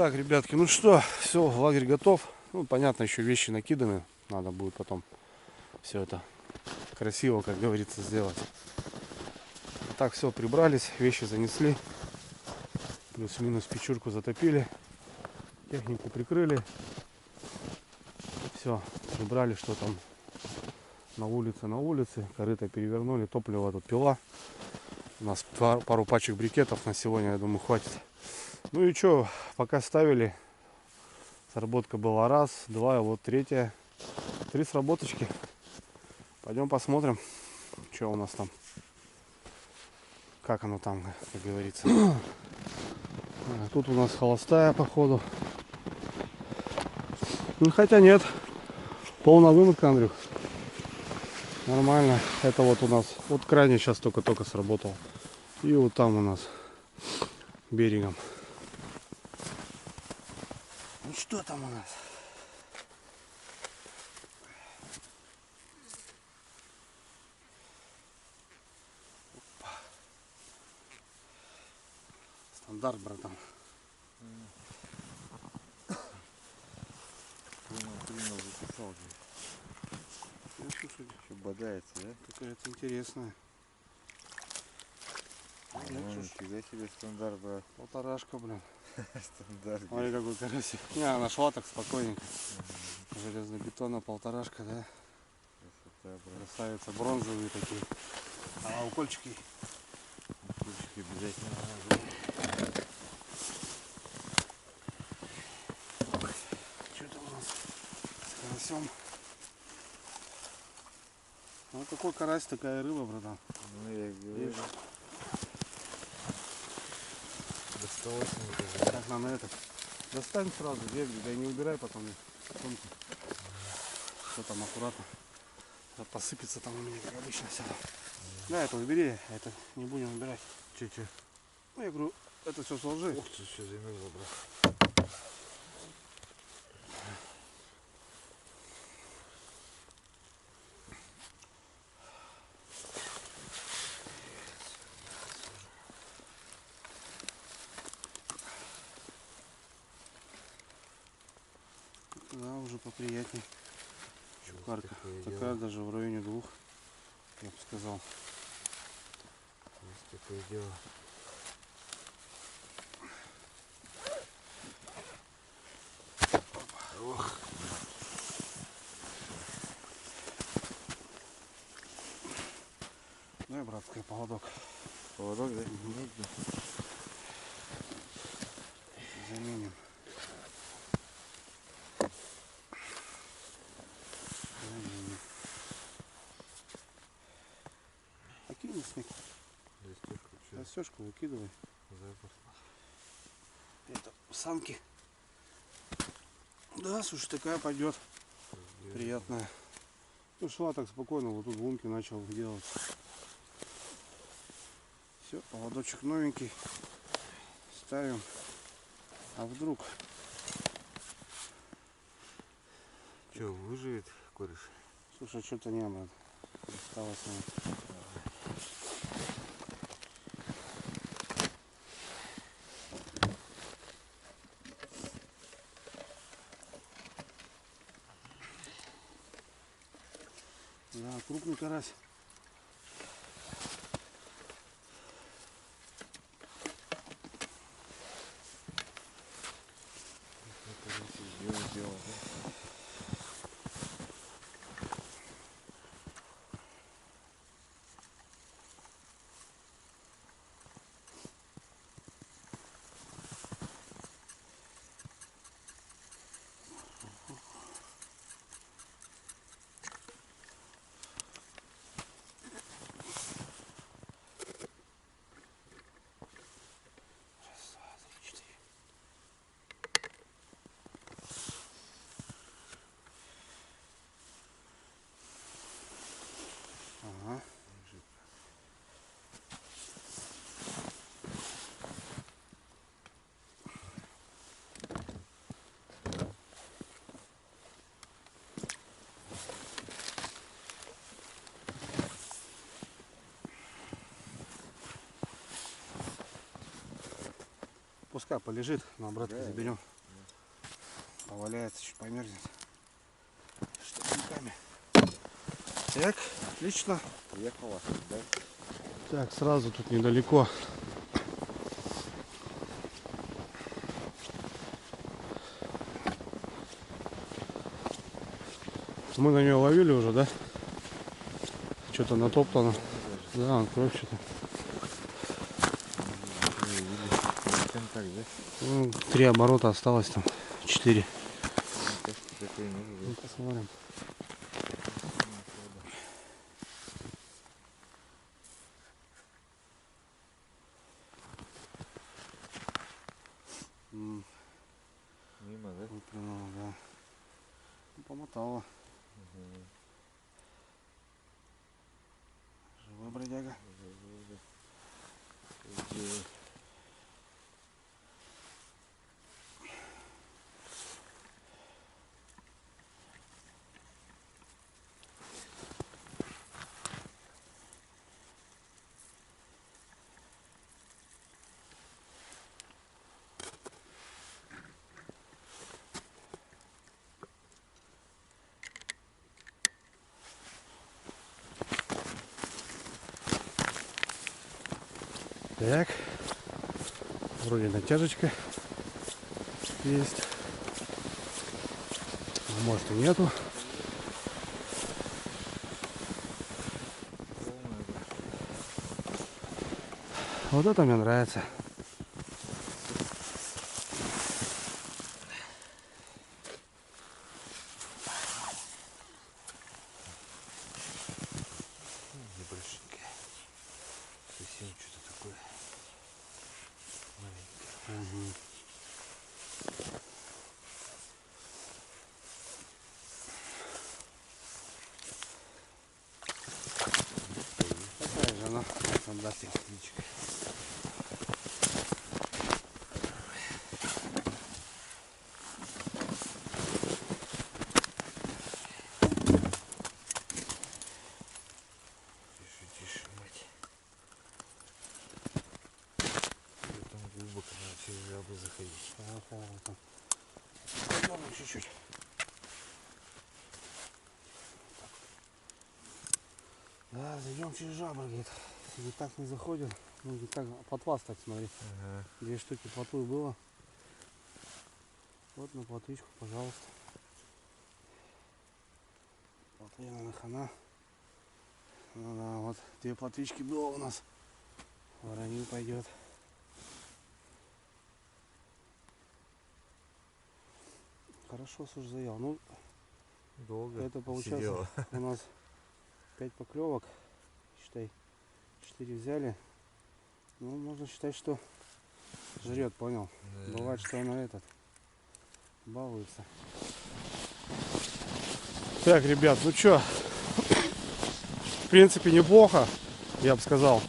Так, ребятки, ну что, все, лагерь готов. Ну, понятно, еще вещи накиданы. Надо будет потом все это красиво, как говорится, сделать. Так, все, прибрались, вещи занесли. Плюс-минус печурку затопили. Технику прикрыли. Все, прибрали, что там на улице. Корыто перевернули, топливо тут пила. У нас пару пачек брикетов на сегодня, я думаю, хватит. Ну и что, пока ставили, сработка была раз, два, вот третья. 3 сработочки. Пойдем посмотрим, что у нас там. Как оно там, как говорится. Тут у нас холостая, походу. Ну, хотя нет. Полная вымытка, Андрюх. Нормально. Это вот у нас. Вот крайне сейчас только сработал. И вот там у нас берегом. Ну что там у нас? Опа. Стандарт, братан. Принял, записал. Ну, слушай, Что бодается, да? какая-то интересная. Нифига себе стандарт, брат. Полторашка, блин. Стандарт. Смотри, какой карасик. Не, она шла так спокойненько. Железнобетонная полторашка, да? Красота, брат. Красавица, бронзовые такие. А укольчики. Укольчики обязательно надо. Что-то у нас с карасем. Ну какой карась, такая рыба, братан. Ну я говорю. Видишь? До 180. Так нам это. Достань сразу, верни, да и не убирай потом сумку. Все там аккуратно. Посыпется там у меня, как обычно, все. Да, это убери, это не будем убирать. Че? Ну, я говорю, это все сложи. Ух ты, все замерзло, брат. Да, уже поприятнее. Чукарка. Такая дело. даже в районе 2, я бы сказал. Есть такое дело. Ох. Ну и братская поводок. Поводок, да? Заменим. Окинь снег. Застежку выкидывай. Это самки. Да, слушай, такая пойдет. Приятная. Ну шла так спокойно, вот тут лунки начал делать. Все, поводочек новенький. Ставим. А вдруг? Че, выживет кореш? Слушай, что-то не было. Осталось нам. Да, крупный карась. Сделал. Ага. Пускай полежит, мы обратно заберем. Поваляется, чуть померзнет. Штатниками. Так, отлично. Приехала, да? Так, сразу тут недалеко. Мы на нее ловили уже, да? Что-то натоптано. Да, он кровь что-то. Так, да? Ну, 3 оборота осталось там. 4. Такой может Ну, быть. посмотрим. Мимо, да? Выплюнула, да. Ну, помотала. Живой бродяга. Так. Вроде натяжечка есть. А может и нету. Вот это мне нравится. Небольшенькая. Совсем что-то такое. Угу. Такая же она. Фантастика. Тише, тише, мать. Там глубоко надо через жабу заходить. Подернем чуть-чуть. Да, зайдем через жабры, говорит. Если так не заходит, ну не так, под вас так смотри. Ага. 2 штуки плотвы было. Вот на плотвичку, пожалуйста. Плотвина на хана. Ну да, вот 2 плотвички было у нас. Воронил пойдет. Хорошо, слушай, заел. Ну, Долго это получается сидела. у нас 5 поклевок. Считай, 4 взяли. Ну, можно считать, что жрет, понял. Да. Бывает, что она этот балуется. Так, ребят, ну чё, в принципе неплохо, я бы сказал.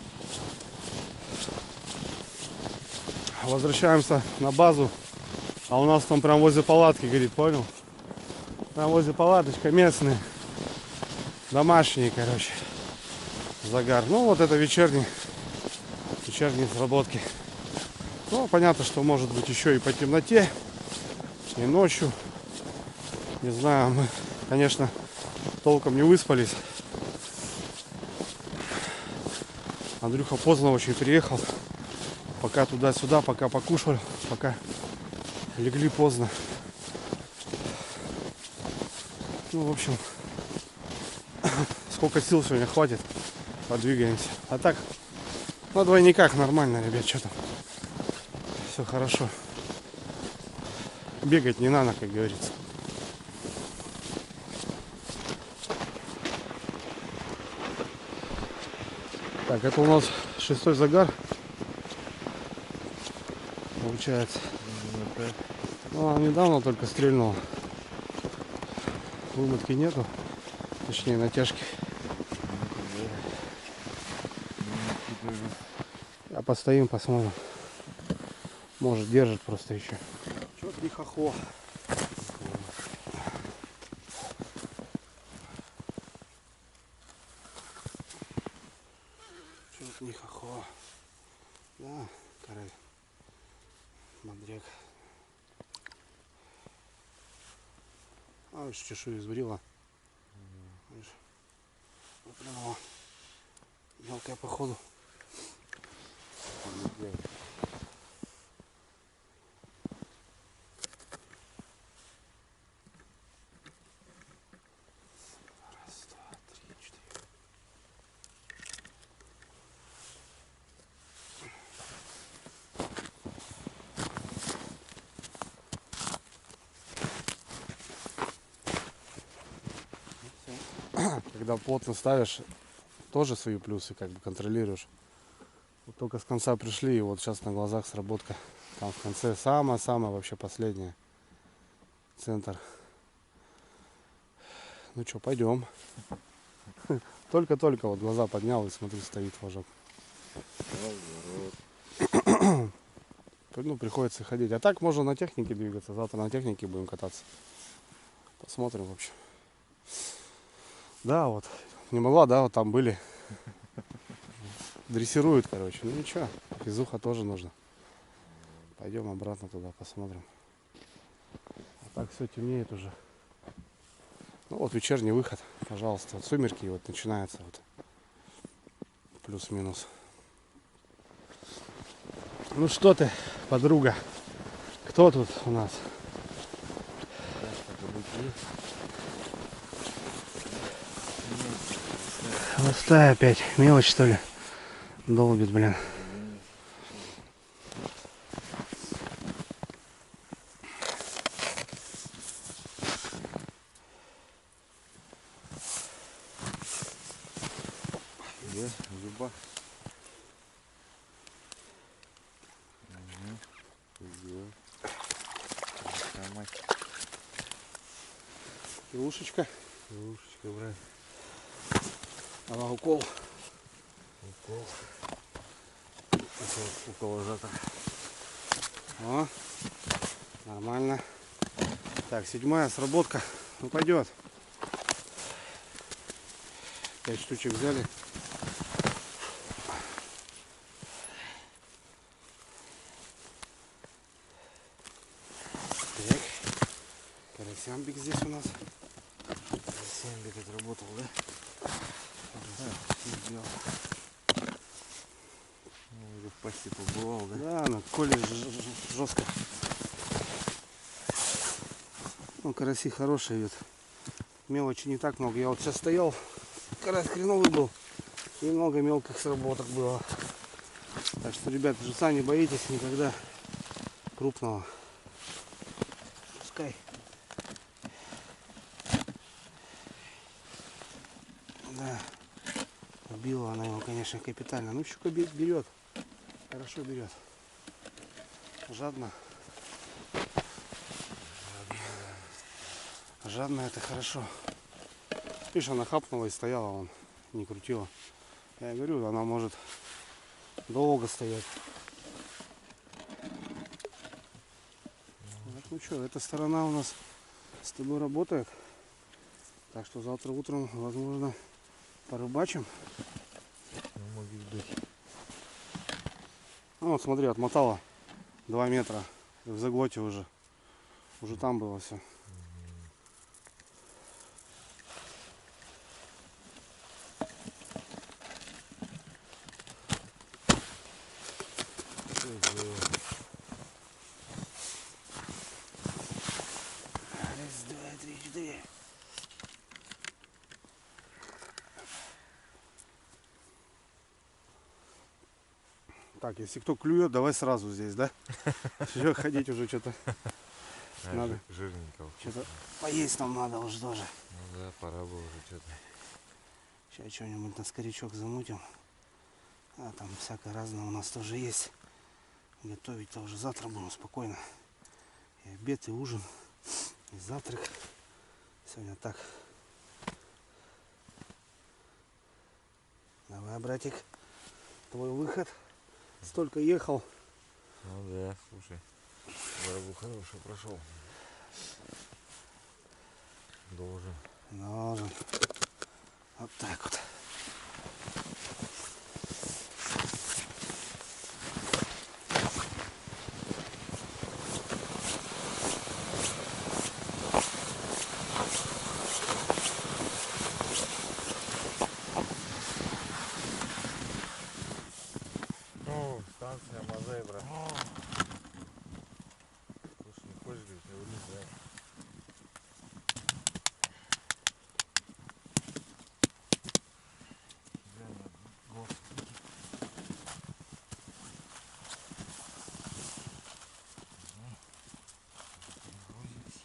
Возвращаемся на базу. А у нас там прям возле палатки горит, понял? Там возле палаточка местные. Домашние, короче. Загар. Ну вот это вечерние сработки. Ну, понятно, что может быть еще и по темноте, и ночью. Не знаю, мы, конечно, толком не выспались. Андрюха поздно очень приехал. Пока туда-сюда, пока покушали, пока легли поздно. Ну, в общем, сколько сил сегодня хватит, подвигаемся. А так, на двойниках нормально, ребят, что там. Все хорошо. Бегать не надо, как говорится. Так, это у нас 6-й загар. Получается. Ну, а недавно только стрельнул. Вымотки нету. Точнее, натяжки. А постоим, посмотрим. Может, держит просто еще. Чё-то не хохло. Чё-то не хохло. Да, король. Мадряк. А, видишь, чешую избрила. Видишь? Выплюнула. Мелкая походу. Раз, два, три, четыре. Когда плотно ставишь, тоже свои плюсы как бы контролируешь. Вот только с конца пришли, и вот сейчас на глазах сработка. Там в конце самое-самое вообще последнее. Центр. Ну что, пойдем. Только-только вот глаза поднял и смотри, стоит флажок. Ну, приходится ходить. А так можно на технике двигаться. Завтра на технике будем кататься. Посмотрим вообще. Да, вот. Не могла, да, вот там были. Дрессируют, короче. Ну ничего, физуха тоже нужно. Пойдем обратно туда, посмотрим. А так все темнеет уже. Ну вот вечерний выход, пожалуйста. Вот сумерки вот начинаются вот. Плюс-минус. Ну что ты, подруга? Кто тут у нас? Хвоста опять. Мелочь, что ли? Долбит, блин. Где? Зуба. Илушечка. Лушечка, брат. Она укол. Укол. Укол зата. О, нормально. Так, 7-я сработка. Ну пойдет. 5 штучек взяли. Так. Карасямбик здесь у нас. Карасямбик отработал, да? Сделал. Ну, уже в пасти побывал, да? Да, на коле жестко. Ну, караси хорошие идут. Мелочи не так много. Я вот сейчас стоял, карась хреновый был. И много мелких сработок было. Так что, ребят, жуца не боитесь никогда крупного. Пускай. Да. Убила она его, конечно, капитально. Ну, щука берет. Хорошо берет. Жадно. Жадно это хорошо. Видишь, она хапнула и стояла, он не крутила. Я говорю, она может долго стоять. Вот, ну что, эта сторона у нас с тобой работает. Так что завтра утром, возможно, порыбачим. Ну, может быть. Ну вот смотри, отмотала 2 метра. В заглоте уже. Уже там было все. Раз, два, три, четыре. Так, если кто клюет, давай сразу здесь, да? Все, ходить уже что-то. Надо. Жирненько. Что-то поесть нам надо уже тоже. Ну да, пора бы уже что-то. Сейчас что-нибудь на скорячок замутим. А там всякое разное у нас тоже есть. Готовить-то уже завтра будем спокойно. И обед, и ужин, и завтрак. Сегодня так. Давай, братик, твой выход. Столько ехал. Ну да, слушай. Дорогу хороший прошел. Должен. Должен. Вот так вот. Станция Мазай, брат. Слушай, не хочешь, говорит, я улезаю. Реально, год. Грузились.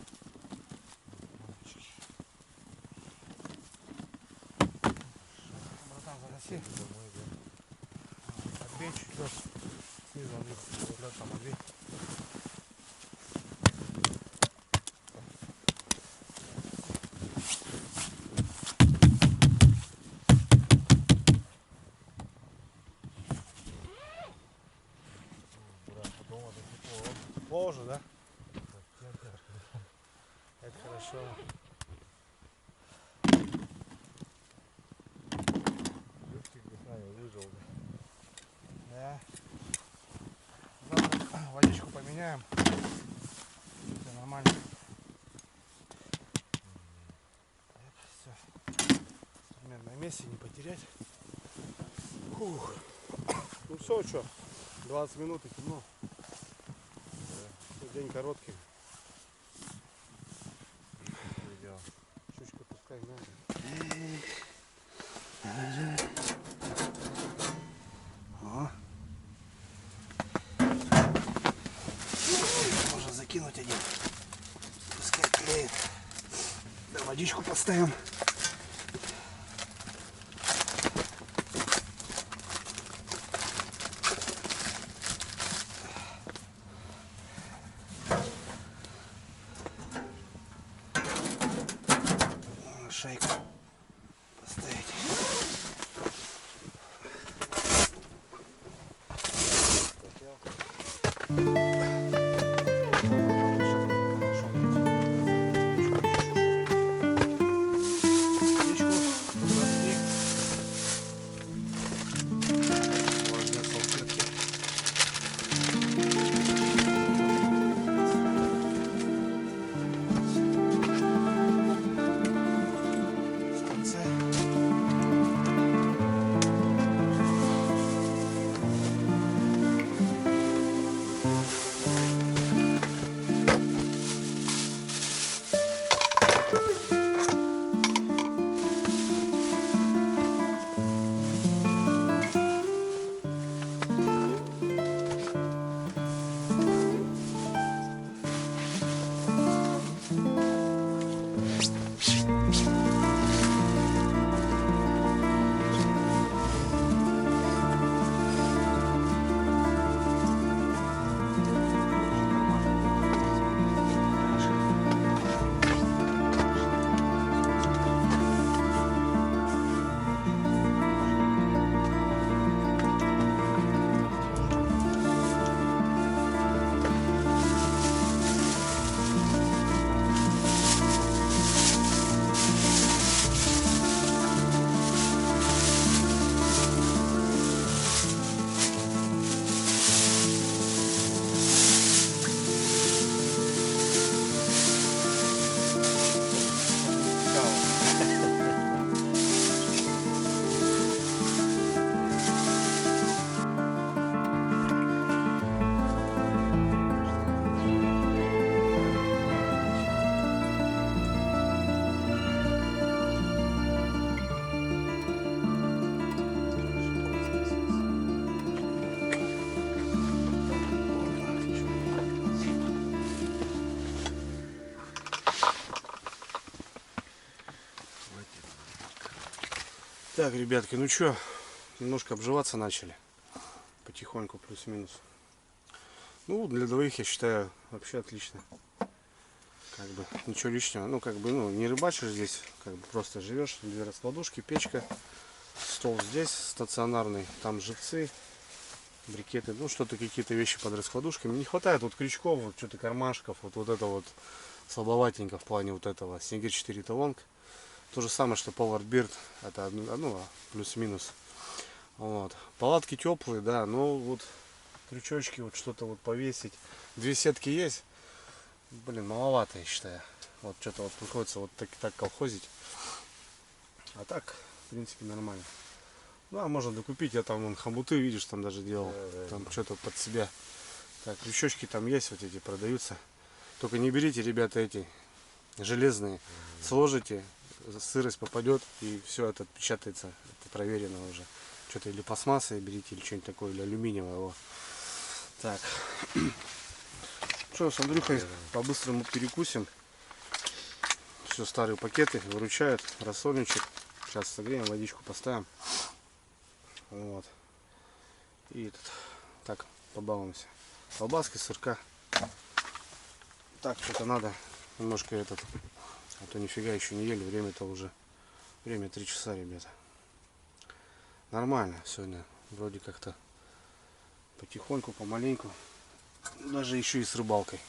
Братан, заноси. Домой, да. Отбей чуть лед. Снизу лед там отбей. Брат, потом это тепло. Тепло уже, да? Центр. Это хорошо. Легкий бы с нами выжил. Да. Завтра водичку поменяем. Все нормально. Все. Примерно на месте, не потерять. Фух. Ну все, что? 20 минут и темно. День короткий. Идеал. Чучка пускай, да. Можно закинуть один. Пускай клеит. Да, водичку поставим. Шейку поставить. Так, ребятки, ну что, немножко обживаться начали. Потихоньку, плюс-минус. Ну, для двоих, я считаю, вообще отлично. Как бы, ничего лишнего. Ну, как бы, ну, не рыбачишь здесь, как бы просто живешь. 2 раскладушки, печка, стол здесь стационарный, там живцы, брикеты, ну, что-то, какие-то вещи под раскладушками. Не хватает вот крючков, вот что-то кармашков, вот это вот слабоватенько в плане вот этого. Снегирь 4 талонг. То же самое, что Polar Beard, это ну, плюс-минус. Вот. Палатки теплые, да, но вот крючочки, вот что-то вот повесить. 2 сетки есть, блин, маловато, я считаю. Вот что-то вот приходится вот так колхозить. А так, в принципе, нормально. Да, можно докупить. Я там вон хомуты, видишь, там даже делал. Да. Там что-то под себя. Так, крючочки там есть, вот эти продаются. Только не берите, ребята, эти железные. Сложите, сырость попадет, и все это отпечатается. Это проверено уже. Что-то или пластмассой берите, или что-нибудь такое, или алюминиевое. Так. Что, с Андрюхой по-быстрому перекусим. Все, старые пакеты выручают. Рассольничек. Сейчас согреем, водичку поставим. Вот. И этот. Так, побалуемся. Колбаски, сырка. Так, что-то надо немножко этот. А то нифига еще не ели. Время-то уже. Время 3 часа, ребята. Нормально сегодня. Вроде как-то потихоньку, помаленьку. Даже еще и с рыбалкой.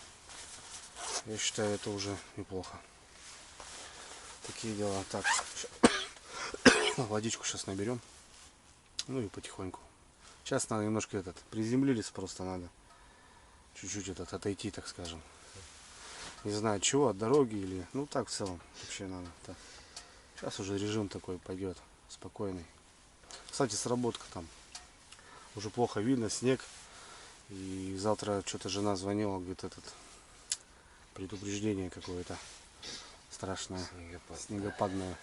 Я считаю, это уже неплохо. Такие дела. Так, водичку сейчас наберем. Ну и потихоньку. Сейчас надо немножко этот. Приземлились, просто надо чуть-чуть этот отойти, так скажем. Не знаю чего, от дороги или. Ну так в целом вообще надо. Так. Сейчас уже режим такой пойдет. Спокойный. Кстати, сработка там. Уже плохо видно, снег. И завтра что-то жена звонила, говорит, этот предупреждение какое-то страшное, снегопадное.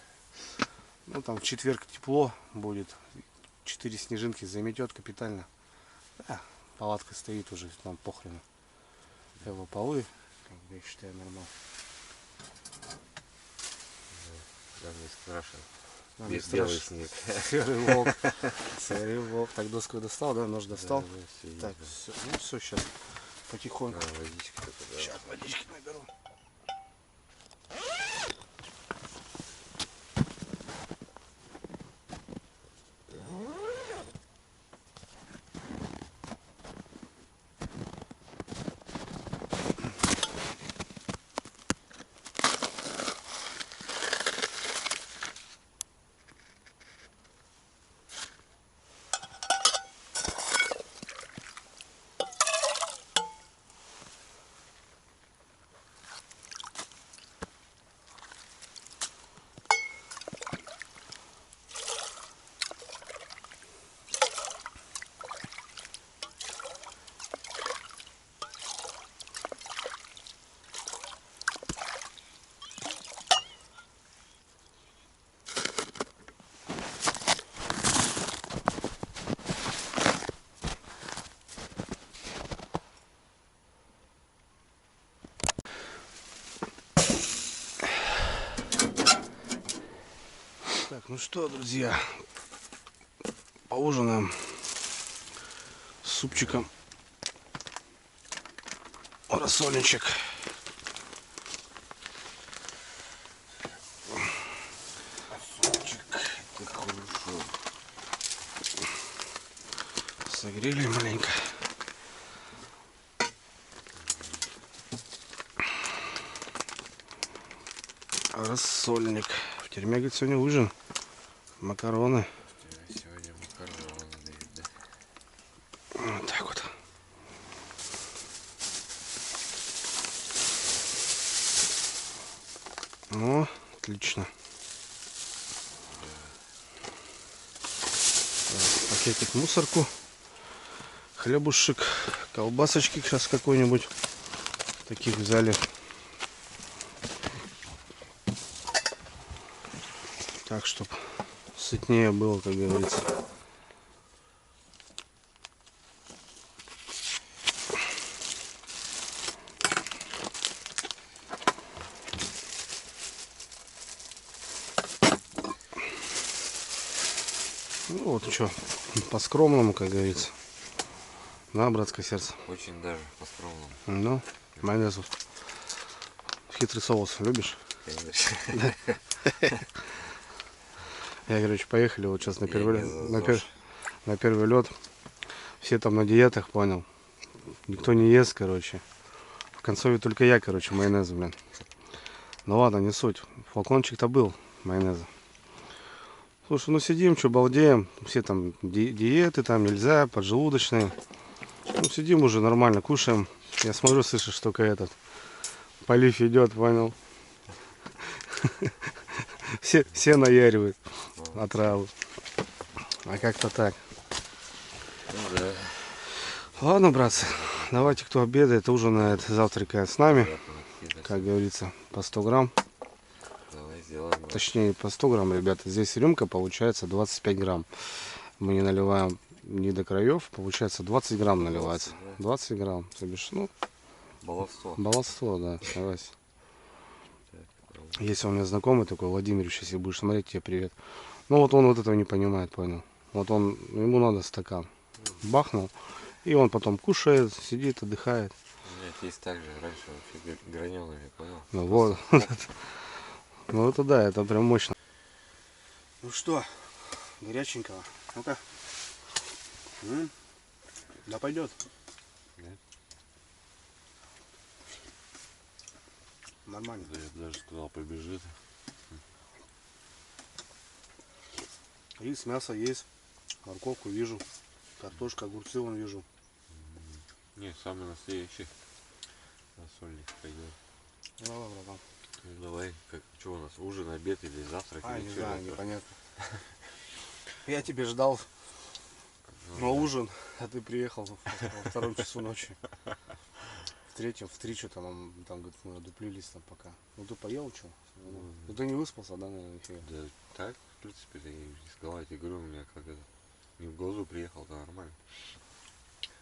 Ну там в четверг тепло будет, 4 снежинки заметет капитально. Да, палатка стоит уже, там похрен. Его полы, как бы, я считаю, нормально. Нам не страшно. Нам не Белый страшно. снег. Серый волк. Серый волк. Так, доску достал, да? Нож достал. Да, всё Так, есть, все. Ну все, сейчас. Потихоньку. да. Водички только, да. Сейчас водички наберу. Так, ну что, друзья, поужинаем с супчиком. Рассольничек. Супчик, это хорошо. Согрели маленько. Рассольник. В тюрьме, говорит, сегодня ужин. Макароны. Сегодня макароны, да. Вот так вот. Ну, отлично. Так, пакетик в мусорку. Хлебушек, колбасочки сейчас какой-нибудь. Таких взяли. Так, чтобы сытнее было, как говорится. Ну вот что, по-скромному, как говорится. Да, братское сердце. Очень даже по-скромному. Ну, майонез. Хитрый соус любишь? Конечно. Я, короче, поехали вот сейчас на Я первый, не за на первый лед. Все там на диетах, понял. Никто не ест, короче. В концове только я, короче, майонез, блин. Ну ладно, не суть. Флакончик-то был майонеза. Слушай, ну сидим, что, балдеем. Все там диеты, там нельзя, поджелудочные. Ну сидим уже нормально, кушаем. Я смотрю, слышишь, только этот полив идет, понял. Все наяривают отравы. А как-то так. Ну да. Ладно, братцы, давайте, кто обедает, ужинает, завтракает с нами. Как говорится, по 100 грамм. Давай сделаем. Точнее, по 100 грамм, ребята. Здесь рюмка получается 25 грамм. Мы не наливаем не до краев, получается 20 грамм наливается. 20, да. 20 грамм, то бишь, ну, Баловство. баловство, да, давайте. Так, Если у меня знакомый такой, Владимир, если будешь смотреть, тебе привет. Ну вот он вот этого не понимает, понял. Вот он, ему надо стакан. Бахнул, и он потом кушает, сидит, отдыхает. у меня есть так же раньше вообще гранеными, понял? Ну вот. Ну это да, это прям мощно. Ну что, горяченького. Ну-ка. Да пойдет. Да? Нормально. Да, я бы даже сказал, побежит. Рис, мясо есть. Морковку вижу. Картошка, огурцы вон вижу. Не, самый настоящий. Рассольник пойдет. Давай, братан. Ну давай, как, что у нас, ужин, обед или завтрак? А, или не что знаю, это? непонятно. Я тебе ждал Ну, на ужин, а ты приехал во 2 часу ночи. В 3, в 3 что-то там говорит, мы одуплились там пока. Ну ты поел что? Ну ты не выспался, да, наверное, эфире? Да так, в принципе, я не сказал, я тебе говорю, у меня как это, не в глазу приехал, то нормально.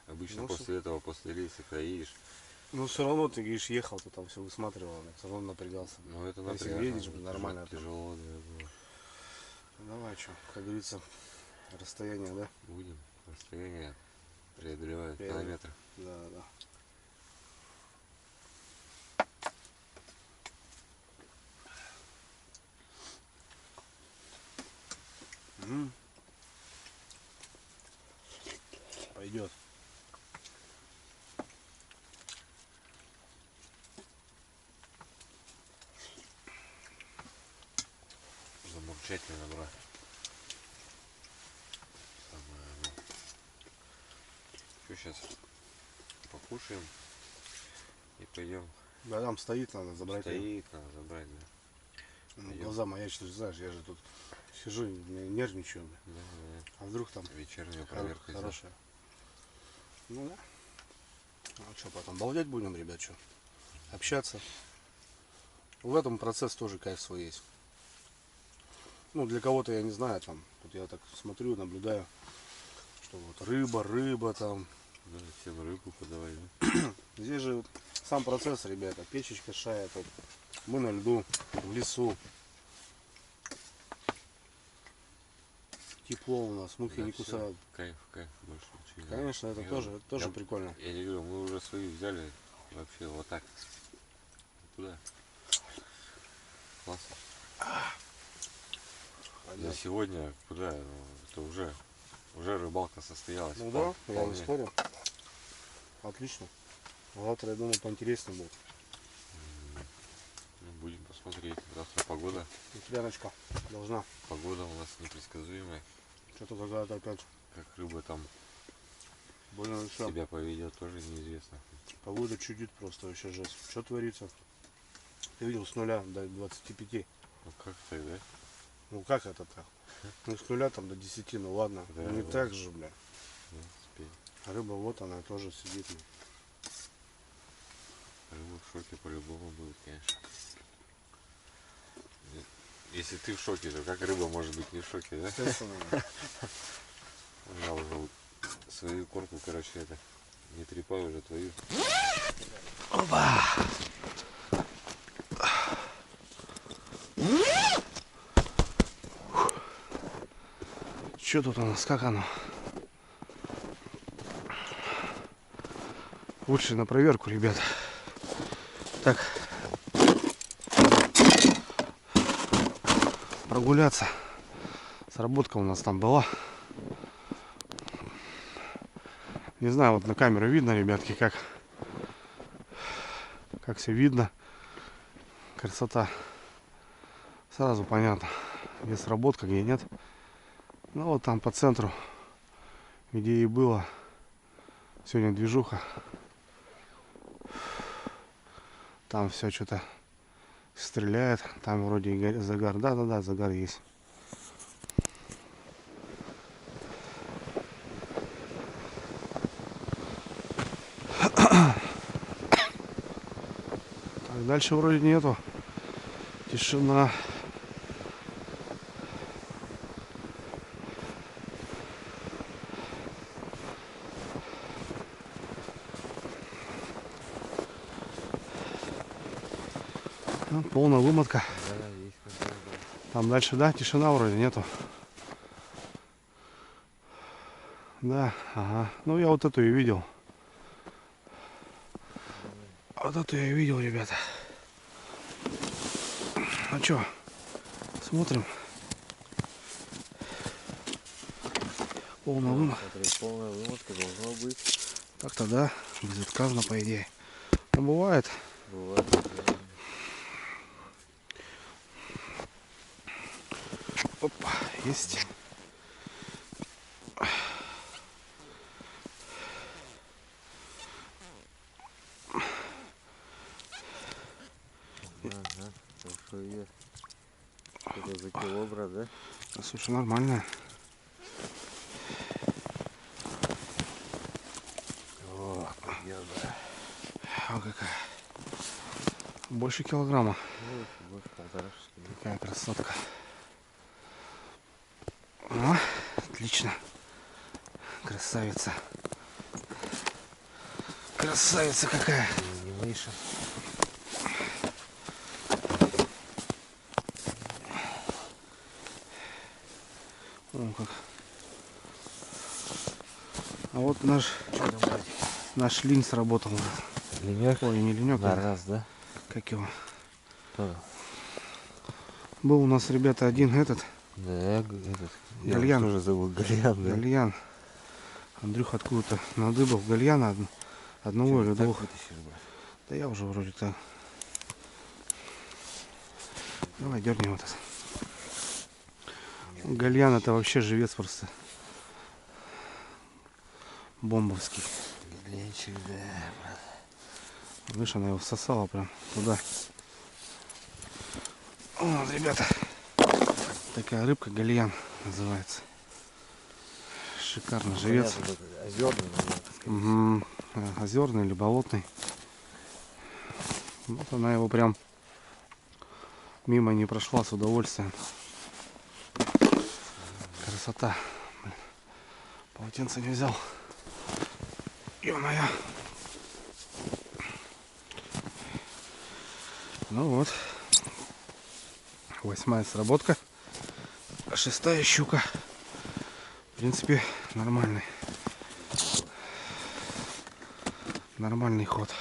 Обычно Ну, после этого, после рейса, когда едешь, Ну все равно ты, говоришь, ехал, ты там все высматривал, все равно напрягался. ну это А если напряжно, едешь, нормально. тяжело, да, было. Давай, что, как говорится, расстояние, да? Будем, расстояние преодолевает Преодолевает. километр. Да, да. Пойдет. Замурчательно, брат. Самое оно. Что сейчас? Покушаем и пойдем. Да, там стоит, надо забрать. Стоит, надо забрать, да. Ну, Пойдем. глаза маячат, ты же знаешь, я же тут сижу, нервничаю. Да, да. А вдруг там Вечернюю проверку сделать. хорошая. Ну да. А что, потом балдеть будем, ребят, что? Общаться. В этом процесс тоже кайф свой есть. Ну, для кого-то, я не знаю, там, вот я так смотрю, наблюдаю, что вот рыба там. Да, всем рыбу подавай, да? Здесь же сам процесс, ребята, печечка шает, вот. Мы на льду, в лесу. Тепло у нас, мухи Да, не всё. кусают. Кайф, больше ничего не Конечно, это надо. тоже Я- прикольно. Я не говорю, мы уже свои взяли вообще вот так. Туда. Классно. За сегодня куда? Ну, это уже рыбалка состоялась. Ну да, я не Вполне. спорю. Отлично. Завтра, я думаю, поинтереснее будет. Ну, будем посмотреть. Завтра погода. У тебя ночка должна. Погода у нас непредсказуемая. Что-то какая-то опять Как рыба там больно все. себя поведет, тоже неизвестно. Погода чудит просто вообще жесть. Что творится? Ты видел с 0 до 25. Ну как так, да? Ну как это так? Ну с 0 там до 10, ну ладно. Да, Ну не да. так же, бля. Ну, успеем. А рыба вот она тоже сидит. Ну. Рыба в шоке по-любому будет, конечно. Если ты в шоке, то как рыба может быть не в шоке, да? Естественно. Я уже свою корку, короче, это не трепай уже твою. Что тут у нас? Как оно? Лучше на проверку, ребят. Так. Прогуляться. Сработка у нас там была. Не знаю, вот на камеру видно, ребятки, как все видно. Красота. Сразу понятно, где сработка, где нет. Ну вот там по центру, где и было сегодня движуха. Там все что-то стреляет. Там вроде и загар. Да, загар есть. Дальше вроде нету. Тишина. Ну, полная вымотка. Да, есть какая-то. Там дальше, да, тишина вроде нету. Да, ага. Ну, я вот эту и видел. Вот эту я и видел, ребята. Ну чё, смотрим. Полная вымотка. Смотри, полная вымотка должна быть. Так-то да, безотказно, по идее. Ну, бывает. Бывает. Опа, есть. Ага, хорошо есть. Это за кило, брат, да? Да, слушай, нормально. О, победа. А какая? Больше килограмма. Больше полторашечки. Какая красотка. О, отлично. Красавица. Красавица какая. Не мыша. О, как. А вот наш линь сработал. Ленек? Ой, не ленек, На а раз, да? как его. Кто? Был у нас, ребята, один этот. Да, этот. Гальян. Я тоже забыл. Гальян, да? Гальян. Андрюх откуда-то надыбал гальяна одного или Так двух. вытащишь, брат? Да я уже вроде так. Давай дернем этот. Гальян это вообще живец просто. Бомбовский. Гальянчик, да, брат. Видишь, она его всосала прям туда. Вот, ребята. Такая рыбка гальян называется. Шикарно живец. Озерный, Угу. Озерный или болотный. Вот она его прям мимо не прошла с удовольствием. Красота. Блин. Полотенце не взял. Ё-моё. Ну вот. 8-я сработка. 6-я щука. В принципе, нормальный. Нормальный ход.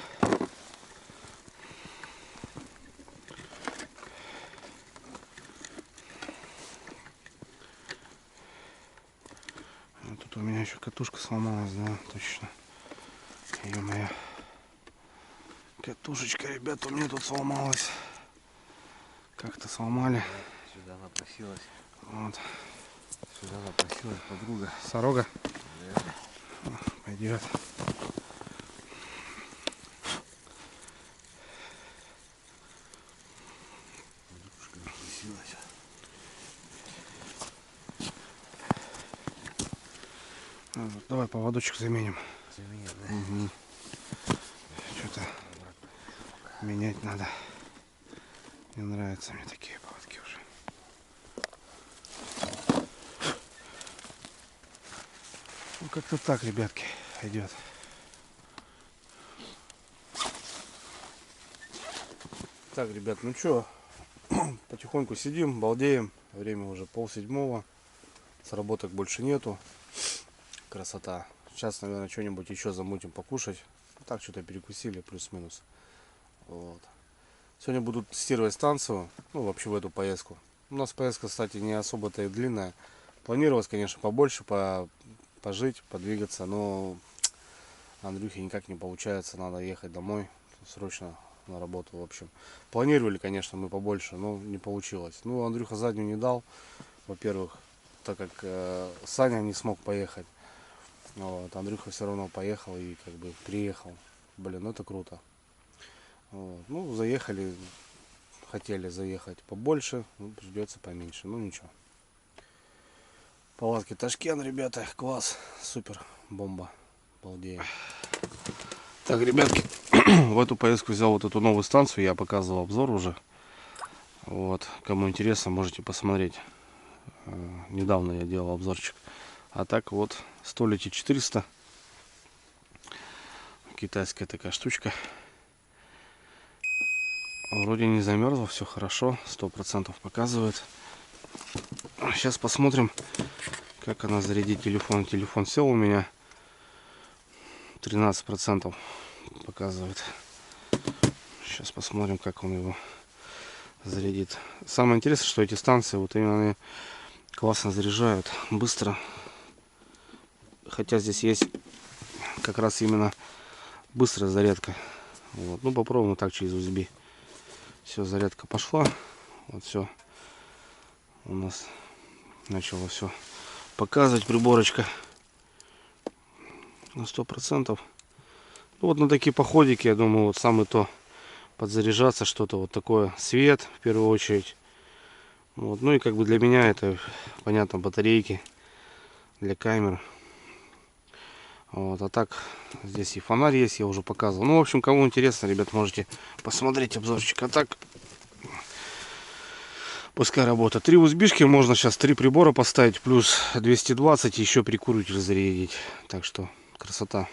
А тут у меня еще катушка сломалась, да, точно. Ё-моё. Катушечка, ребята, у меня тут сломалась. Как-то сломали. Сюда напросилась. Вот. Сюда напросилась подруга. Сорога Да. пойдет. Подружка напросилась. Давай поводочек заменим. Заменит, да? Угу. Что-то менять надо. Не нравятся мне такие поводки уже. Ну как-то так, ребятки, идет. Так, ребят, ну что, потихоньку сидим, балдеем. Время уже 6:30. Сработок больше нету. Красота. Сейчас, наверное, что-нибудь еще замутим покушать. Так, что-то перекусили, плюс-минус. Вот. Сегодня буду тестировать станцию, ну, вообще в эту поездку. У нас поездка, кстати, не особо-то и длинная. Планировалось, конечно, побольше, пожить, подвигаться, но Андрюхе никак не получается, надо ехать домой, срочно на работу, в общем. Планировали, конечно, мы побольше, но не получилось. Ну, Андрюха заднюю не дал, во-первых, так как Саня не смог поехать. Вот, Андрюха все равно поехал и как бы приехал. Блин, ну это круто. Вот. Ну, заехали, хотели заехать побольше, ну, придется поменьше, ну ничего. Палатки Ташкент, ребята, класс, супер, бомба, балдеем. Так, ребятки, в эту поездку взял вот эту новую станцию, я показывал обзор уже. Вот, кому интересно, можете посмотреть. Недавно я делал обзорчик. А так вот, Stolity 400. Китайская такая штучка. Вроде не замерзла, все хорошо, 100% показывает. Сейчас посмотрим, как она зарядит телефон. Телефон сел у меня, 13% показывает. Сейчас посмотрим, как он его зарядит. Самое интересное, что эти станции, вот именно они классно заряжают, быстро. Хотя здесь есть как раз именно быстрая зарядка. Вот. Ну, попробуем так через USB. Все, зарядка пошла. Вот все. У нас начало все показывать приборочка на 100%. Ну, вот на такие походики, я думаю, вот самое то подзаряжаться, что-то вот такое. Свет в первую очередь. Вот. Ну и как бы для меня это, понятно, батарейки для камер. Вот. А так здесь и фонарь есть, я уже показывал. Ну, в общем, кому интересно, ребят, можете посмотреть обзорчик. А так пускай работает. 3 USB-шки, можно сейчас 3 прибора поставить, плюс 220, еще прикуритель зарядить. Так что красота.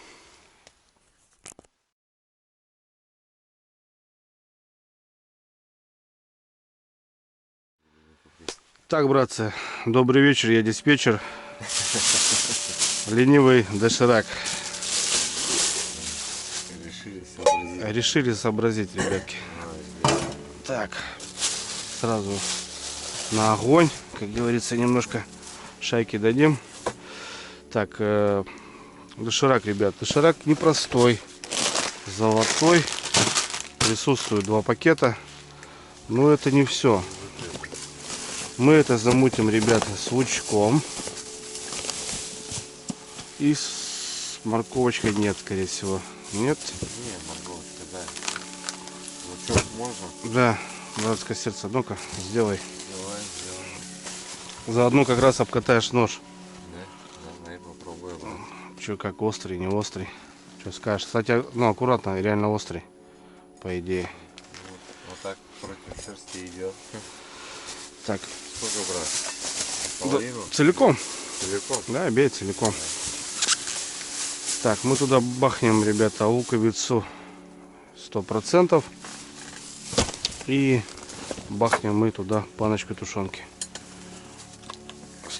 Так, братцы, добрый вечер, я диспетчер. Ленивый доширак. Решили сообразить, ребятки. Так, сразу на огонь, как говорится, немножко шайки дадим. Так, доширак, ребят, доширак непростой, золотой. Присутствует 2 пакета, но это не все. Мы это замутим, ребята, с лучком. И с морковочкой нет, скорее всего. Нет? Не, морковочка, да. Лучок можно? Да, братское сердце, ну-ка, сделай. Давай. Заодно как раз обкатаешь нож. Да, давай попробуем. Че, как острый, не острый? Что скажешь? Кстати, ну аккуратно, реально острый, по идее. Вот так против шерсти идет. Так. Сколько брать? Да, Половину? целиком. Целиком? Да, бей целиком. Так, мы туда бахнем, ребята, луковицу 100%. И бахнем мы туда баночку тушенки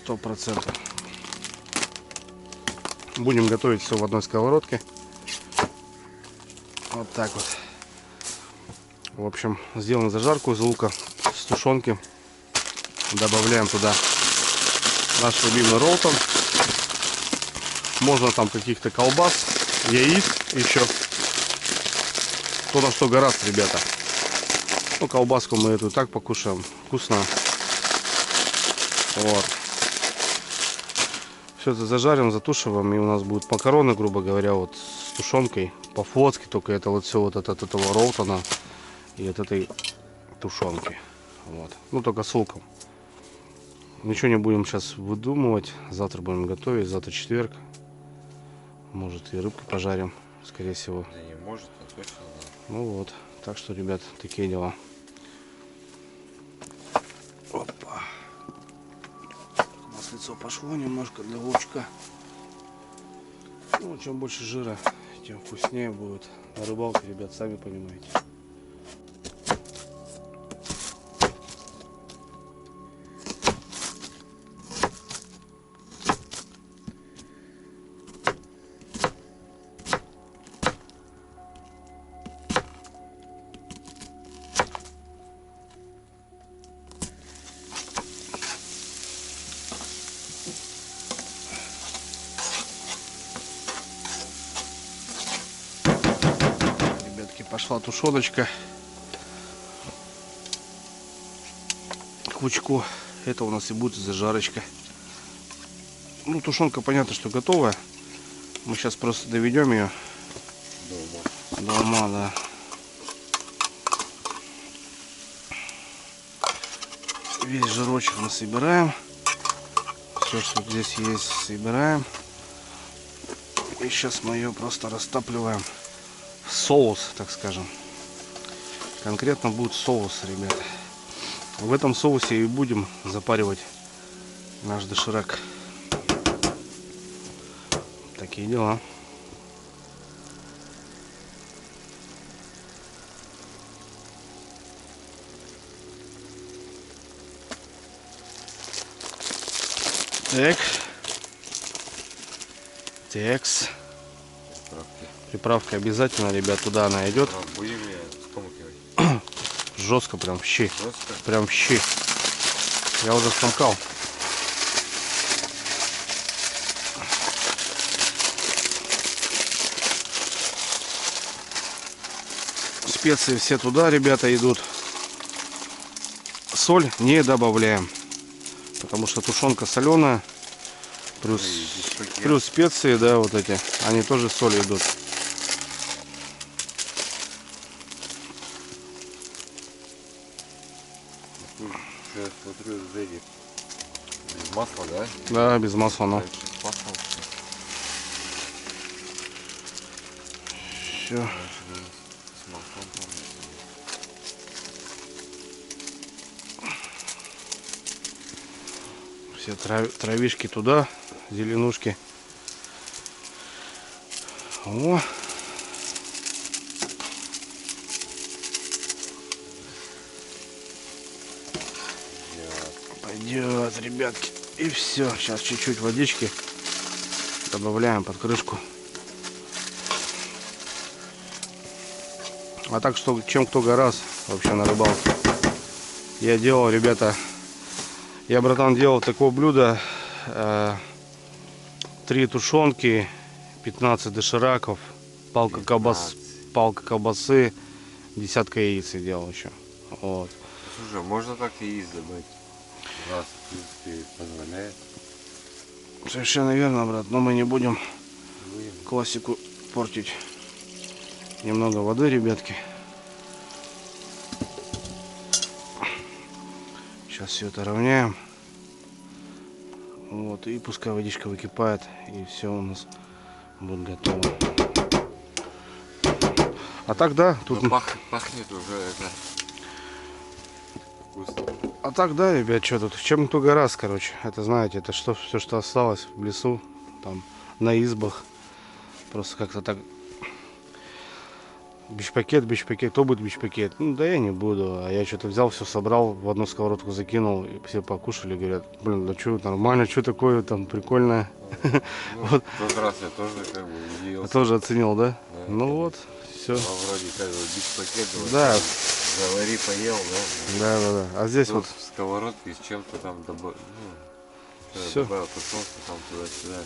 100%. Будем готовить все в одной сковородке. Вот так вот. В общем, сделаем зажарку из лука с тушенки. Добавляем туда наш любимый ролтон. Можно там каких-то колбас, яиц еще. Кто на что гораздо, ребята. Ну, колбаску мы эту так покушаем. Вкусно. Вот. Все это зажарим, затушиваем. И у нас будут макароны, грубо говоря, вот с тушенкой. По-флотски, только это вот все вот от этого ролтона и от этой тушенки. Вот. Ну, только с луком. Ничего не будем сейчас выдумывать. Завтра будем готовить. Завтра четверг. Может и рыбку пожарим, скорее всего. Да не может, а точно да. Ну вот. Так что, ребят, такие дела. Опа. Маслицо пошло немножко для лучка. Ну, чем больше жира, тем вкуснее будет. На рыбалке, ребят, сами понимаете. Пошла тушеночка к лучку. Это у нас и будет зажарочка. Ну, тушенка, понятно, что готовая. Мы сейчас просто доведем ее до ума, да. Весь жирочек мы собираем. Все, что здесь есть, собираем. И сейчас мы ее просто растапливаем соус, так скажем. Конкретно будет соус, ребята. В этом соусе и будем запаривать наш доширак. Такие дела. Так. Текс. Справки. Приправка обязательно, ребят, туда она идет. А будем ли скомкивать? Жестко, прям в щи. Жестко? Прям в щи. Я уже скомкал. Специи все туда, ребята, идут. Соль не добавляем, потому что тушенка соленая. Плюс специи, да, вот эти, они тоже соль идут. Я смотрю, сзади. Без масла, да? Да, без масла, но. С маслом. Все. С маслом, по-моему. Все травишки туда, зеленушки. О. Пойдет, ребятки. И все. Сейчас чуть-чуть водички добавляем под крышку. А так что, чем кто гораздо вообще на рыбалке. Я делал, ребята, я, братан, делал такое блюдо. 3 тушенки, 15 дошираков, палка колбасы, десятка яиц я делал еще. Вот. Слушай, можно так и яиц добавить? Раз, в принципе, позволяет. Совершенно верно, брат, но мы не будем Будем. классику портить. Немного воды, ребятки. Сейчас все это равняем. Вот, и пускай водичка выкипает, и все у нас будет готово. А так, да, тут... Ну, пахнет уже это вкусно. А так, да, ребят, что тут? Чем кто гораздо, короче. Это, знаете, это что, все, что осталось в лесу, там, на избах. Просто как-то так... Бич-пакет, кто будет бич-пакет? Ну, да я не буду. А я что-то взял, все собрал, в одну сковородку закинул, и все покушали, говорят, блин, да что, нормально, что такое там прикольное. Ну, Вот. в тот раз я тоже как бы удивился. Тоже оценил, да? Да, Ну конечно. вот, все. Ну, вроде как бы бич-пакет. Да. Завари, поел, да? Да. А здесь Тут вот в сковородке с чем-то там добавил. Ну, Всё. добавил тушенку там туда-сюда.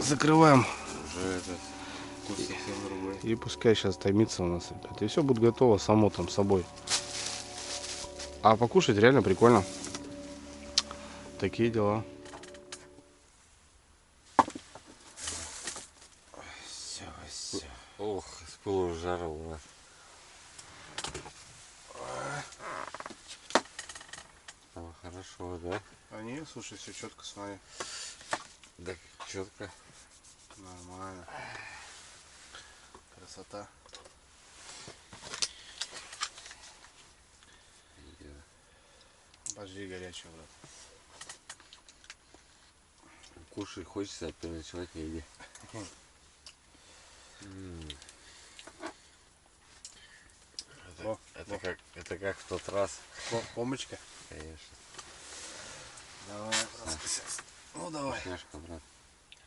закрываем. Уже этот вкус совсем другой. И пускай сейчас томится у нас, ребят. И все будет готово само там собой. А покушать реально прикольно. Такие дела. Все. Ох, с пылу с жару у нас. Там хорошо, да? А не, слушай, все четко, смотри. Да, четко. Нормально. Красота. Подожди, горячий, брат. Кушать хочется, а переночевать негде. Это как в тот раз. Помочка? Конечно. Давай, брат, сейчас. Ну давай. Вкусняшка, брат.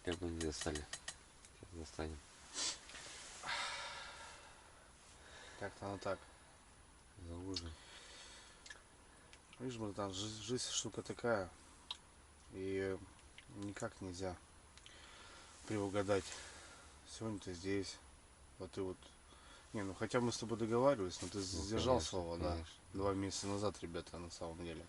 Хлеба не достали. Сейчас достанем. Как-то оно так. За ужин. Видишь, братан, жизнь штука такая. И никак нельзя предугадать. Сегодня ты здесь. Вот ты вот. Не, ну хотя мы с тобой договаривались, но ты сдержал конечно, слово, да. конечно. 2 месяца назад, ребята, на самом деле.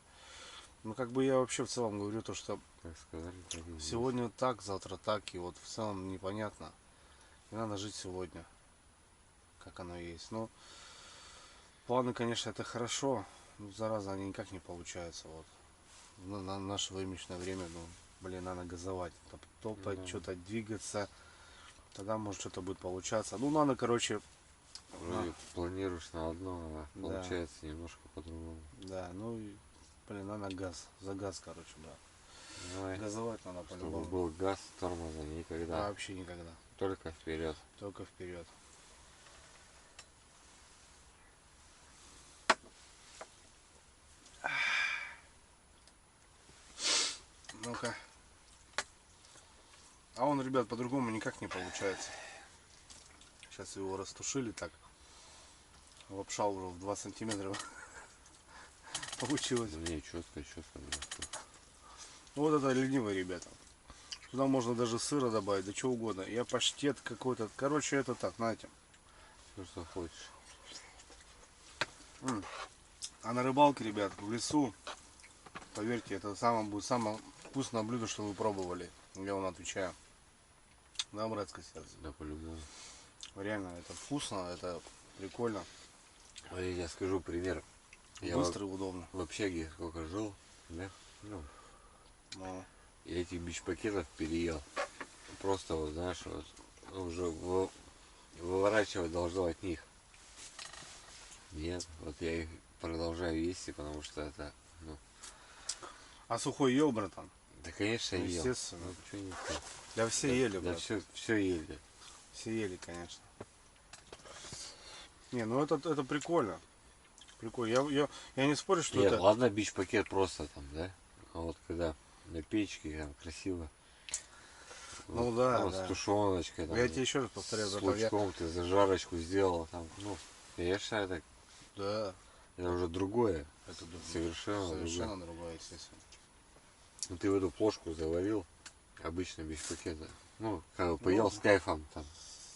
Ну как бы я вообще в целом говорю то, что Как сказали, так и есть. сегодня так, завтра так, и вот в целом непонятно. И надо жить сегодня, как оно есть. Но планы, конечно, это хорошо, но зараза они никак не получаются. Вот. На наше временное время, ну, блин, надо газовать, топать, Да. что-то двигаться. Тогда может что-то будет получаться. Ну, надо, короче, Вроде планируешь на одно, а Да. получается немножко по-другому. Да, ну и, блин, надо газ. За газ, короче, брат. Давай, Газовать надо чтобы по-любому. был газ, тормоза никогда. Вообще никогда. Только вперед. Только вперед. Ну-ка. А он, ребят, по-другому никак не получается. Сейчас его растушили так. Лапша уже в 2 сантиметра получилось. Не, четко, четко. Вот это ленивые ребята. Туда можно даже сыра добавить, да что угодно. Я паштет какой-то. Короче, это так, знаете. Все, что хочешь. А на рыбалке, ребят, в лесу, поверьте, это будет самое вкусное блюдо, что вы пробовали. Я вам отвечаю. Да, братское сердце. Да, по-любому. Реально, это вкусно, это прикольно. Я скажу пример. Я Быстро и удобно. в общаге сколько жил, да? Ну, Ну, я этих бич-пакетов переел. Просто, вот, знаешь, вот, уже выворачивать должно от них. Нет, вот я их продолжаю есть, потому что это, ну, а сухой ел, братан? да, конечно, я ел. Естественно. Ну, что не то. Да все ели, Да, брат. все ели. Все ели, конечно. Не, ну это прикольно. Прикольно. Я не спорю, что Нет, это... ладно, бич-пакет просто там, да? А вот когда на печке там красиво. Ну вот, да, вот да. с тушеночкой, там, Я тебе еще раз повторяю, с братан. лучком ты зажарочку сделал, там, ну, конечно, Да, это уже другое. это Совершенно другое. совершенно другое, естественно. Ну, ты в эту плошку заварил, обычно без пакета. Ну, как бы поел с кайфом там.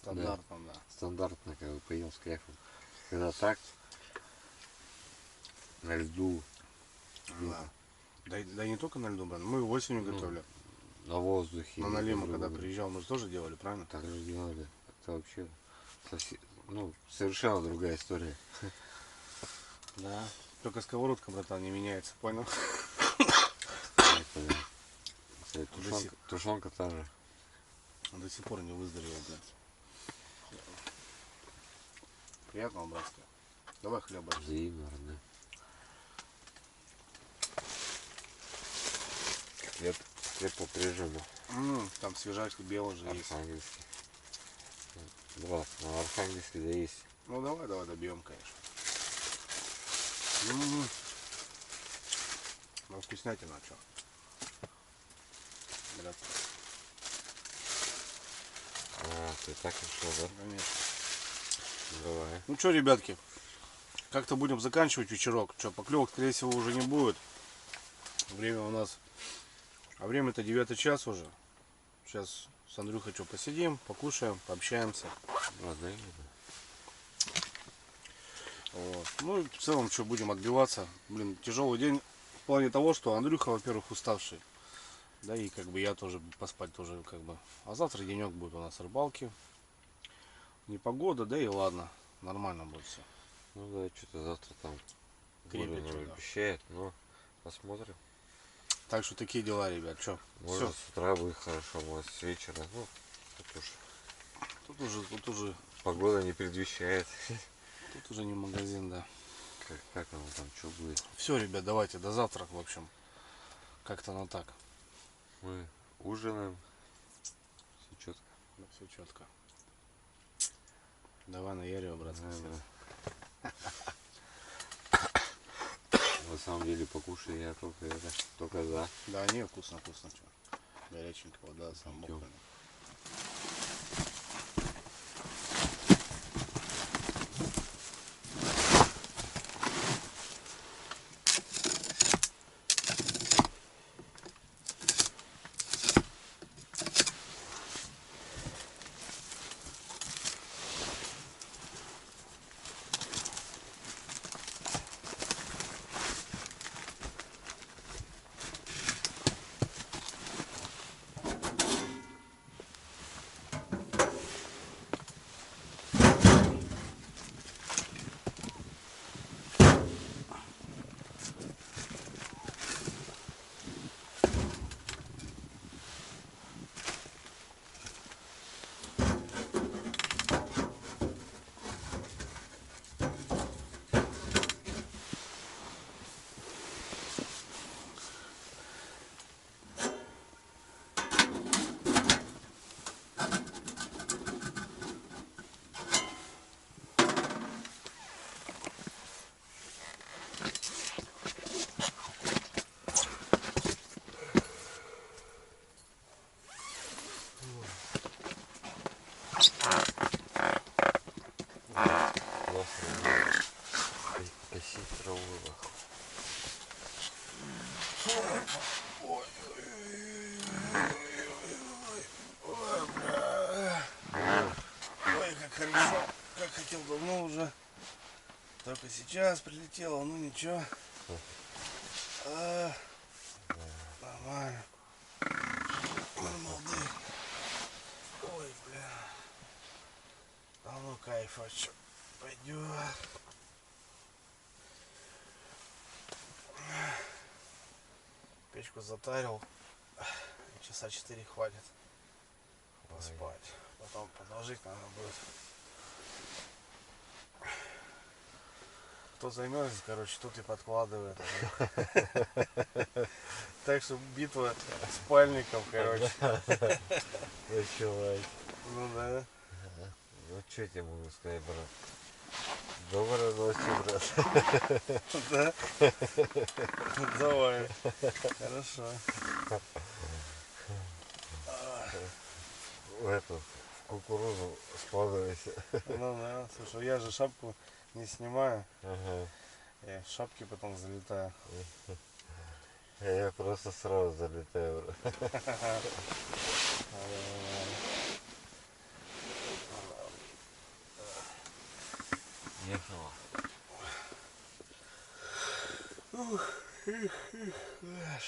Стандартно, да. Стандартно, как бы поел с кайфом. Когда так, на льду, Да. Да и не только на льду, брат. Мы осенью готовили. на воздухе. На Налима, когда по-другому. приезжал, мы же тоже делали, правильно? Так же делали. Это вообще ну, совершенно другая история. Да. Только сковородка, братан, не меняется, понял? Тушенка та же. До сих пор не выздоровел, блядь. Приятного, братского. Давай хлеба. Взаимно, родной. Хлеб по-прежнему. Там свежачка белый же есть. Архангельский. Да, на Архангельске да есть. Ну давай добьем, конечно. Ну вкуснятина, что? Брат, А, ты так решил, да? конечно. Давай. Ну что, ребятки, как-то будем заканчивать вечерок. Что, поклевок, скорее всего, уже не будет. Время у нас... А время-то 9 час уже. Сейчас с Андрюхой что, посидим, покушаем, пообщаемся. Ладно, Вот. Ну и в целом, что, будем отбиваться. Блин, тяжелый день в плане того, что Андрюха, во-первых, уставший. Да и как бы я тоже поспать тоже как бы. А завтра денек будет у нас рыбалки. Непогода, да и ладно. Нормально будет все. Ну да, что-то завтра там Крепит Гурин что-то. обещает, но посмотрим. Так что такие дела, ребят. Что? Может Все. с утра будет хорошо, может с вечера. Ну, Тут уже погода не предвещает. Тут уже не магазин, да. Как оно там, что будет? Все, ребят, давайте до завтра, в общем. Как-то оно так. Мы ужинаем. Все четко. Все четко. Давай на Ярево, братское сердце. На самом деле покушай я только за. Да, не, вкусно, вкусно. Что? Горяченькая вода, сам Идем. бокально. хорошо, как хотел давно уже. Только сейчас прилетело, ну ничего. Нормально. Нормально. Ой, бля. А ну кайф вообще. Пойдет. Печку затарил. Часа 4 хватит поспать. Потом продолжить надо будет. Кто замерзнет, короче, тут и подкладывает. Так что битва спальников, короче. Началась. Ну да. Ну что тебе могу сказать, брат? Доброй ночи, брат. Да? Давай. Хорошо. В эту, в кукурузу складывайся. Ну да. Слушай, я же шапку не снимаю. Ага. Я в шапке потом залетаю. Я просто сразу залетаю, брат. Ехала. Ух, эх, эх, эх.